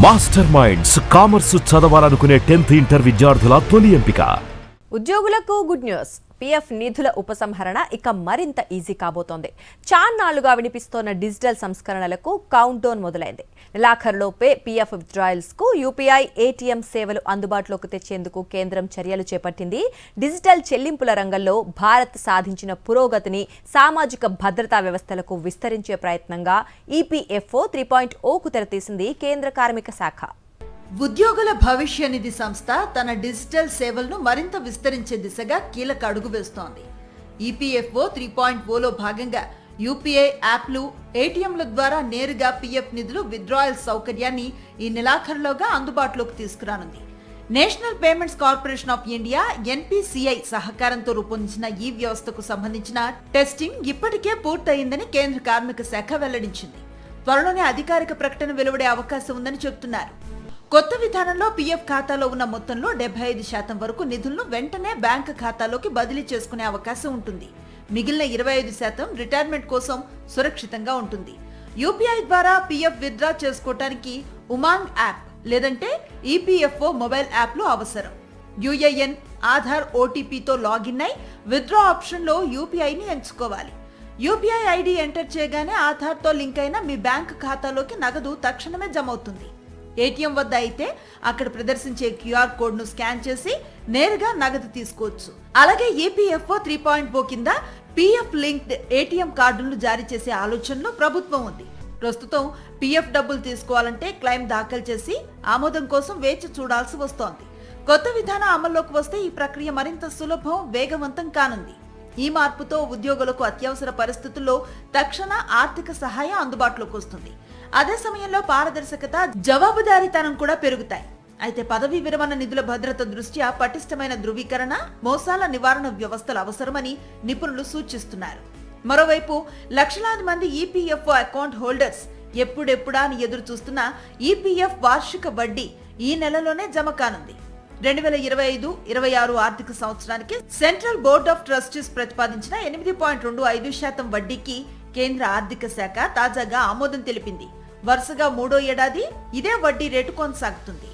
Master minds commerce చదవాలనుకునే 10th inter విద్యార్థుల తొలి ఎంపిక. ఉద్యోగులకు గుడ్ న్యూస్. పీఎఫ్ నిధుల ఉపసంహరణ ఇక మరింత ఈజీ కాబోతోంది. చాన్నాళ్లుగా వినిపిస్తోన్న డిజిటల్ సంస్కరణలకు కౌంట్ డౌన్ మొదలైంది. నెలాఖరులోపే పీఎఫ్ విత్డ్రాయల్స్ కు యూపీఐ, ఏటీఎం సేవలు అందుబాటులోకి తెచ్చేందుకు కేంద్రం చర్యలు చేపట్టింది. డిజిటల్ చెల్లింపుల రంగంలో భారత్ సాధించిన పురోగతిని సామాజిక భద్రతా వ్యవస్థలకు విస్తరించే ప్రయత్నంగా ఈపీఎఫ్ఓ 3.0కు తెరతీసింది కేంద్ర కార్మిక శాఖ. ఉద్యోగుల భవిష్య నిధి సంస్థ తన డిజిటల్ సేవలను మరింత విస్తరించే దిశగా కీలక అడుగు వేస్తోంది. ఈపీఎఫ్ఓ 3.0లో భాగంగా యూపీఐ యాప్లు, ఏటీఎంల ద్వారా నేరుగా పీఎఫ్ నిధులు విత్డ్రాయల్ సౌకర్యాన్ని ఈ నెలాఖరులోగా అందుబాటులోకి తీసుకురానుంది. National Payments Corporation of India NPCI సహకారంతో రూపొందించిన ఈ వ్యవస్థకు సంబంధించిన టెస్టింగ్ ఇప్పటికే పూర్తయిందని కేంద్ర కార్మిక శాఖ వెల్లడించింది. త్వరలోనే అధికారిక ప్రకటన వెలువడే అవకాశం ఉందని చెబుతున్నారు. కొత్త విధానంలో పీఎఫ్ ఖాతాలో ఉన్న మొత్తంలో 75% వరకు నిధులను వెంటనే బ్యాంకు ఖాతాలోకి బదిలీ చేసుకునే అవకాశం ఉంటుంది. మిగిలిన 25% రిటైర్మెంట్ కోసం సురక్షితంగా ఉంటుంది. యూపీఐ ద్వారా పీఎఫ్ విత్డ్రా చేసుకోవటానికి ఉమాంగ్ యాప్ లేదంటే ఈపీఎఫ్ఓ మొబైల్ యాప్లు అవసరం. యూఏఎన్, ఆధార్, ఓటీపీతో లాగిన్ అయి విత్డ్రా ఆప్షన్లో యూపీఐని ఎంచుకోవాలి. యూపీఐ ఐడి ఎంటర్ చేయగానే ఆధార్తో లింక్ అయిన మీ బ్యాంకు ఖాతాలోకి నగదు తక్షణమే జమ అవుతుంది. ఏటీఎం వద్ద అయితే అక్కడ ప్రదర్శించే క్యూఆర్ కోడ్ ను స్కాన్ చేసి నేరుగా నగదు తీసుకోవచ్చు. అలాగే ఈపీఎఫ్ఓ 3.0 కింద పీఎఫ్ లింక్డ్ ఏటీఎం కార్డులను జారీ చేసే ఆలోచనలో ప్రభుత్వం ఉంది. ప్రస్తుతం పీఎఫ్ డబ్బులు తీసుకోవాలంటే క్లెయిమ్ దాఖలు చేసి ఆమోదం కోసం వేచి చూడాల్సి వస్తోంది. కొత్త విధానం అమల్లోకి వస్తే ఈ ప్రక్రియ మరింత సులభం, వేగవంతం కానుంది. ఈ మార్పుతో ఉద్యోగులకు అత్యవసర పరిస్థితుల్లో తక్షణ ఆర్థిక సహాయం అందుబాటులోకి వస్తుంది. అదే సమయంలో పారదర్శకత, జవాబుదారీతనం కూడా పెరుగుతాయి. అయితే పదవీ విరమణ నిధుల భద్రత దృష్ట్యా పటిష్టమైన ధృవీకరణ, మోసాల నివారణ వ్యవస్థలు అవసరమని నిపుణులు సూచిస్తున్నారు. మరోవైపు లక్షలాది మంది ఈపీఎఫ్ఓ అకౌంట్ హోల్డర్స్ ఎప్పుడెప్పుడా అని ఎదురు చూస్తున్న ఈపీఎఫ్ వార్షిక వడ్డీ ఈ నెలలోనే జమ కానుంది. 2025-26 ఆర్థిక సంవత్సరానికి సెంట్రల్ బోర్డ్ ఆఫ్ ట్రస్టీస్ ప్రతిపాదించిన 8.25% వడ్డీకి కేంద్ర ఆర్థిక శాఖ తాజాగా ఆమోదం తెలిపింది. వరుసగా 3వ ఏడాది ఇదే వడ్డీ రేటు కొనసాగుతుంది.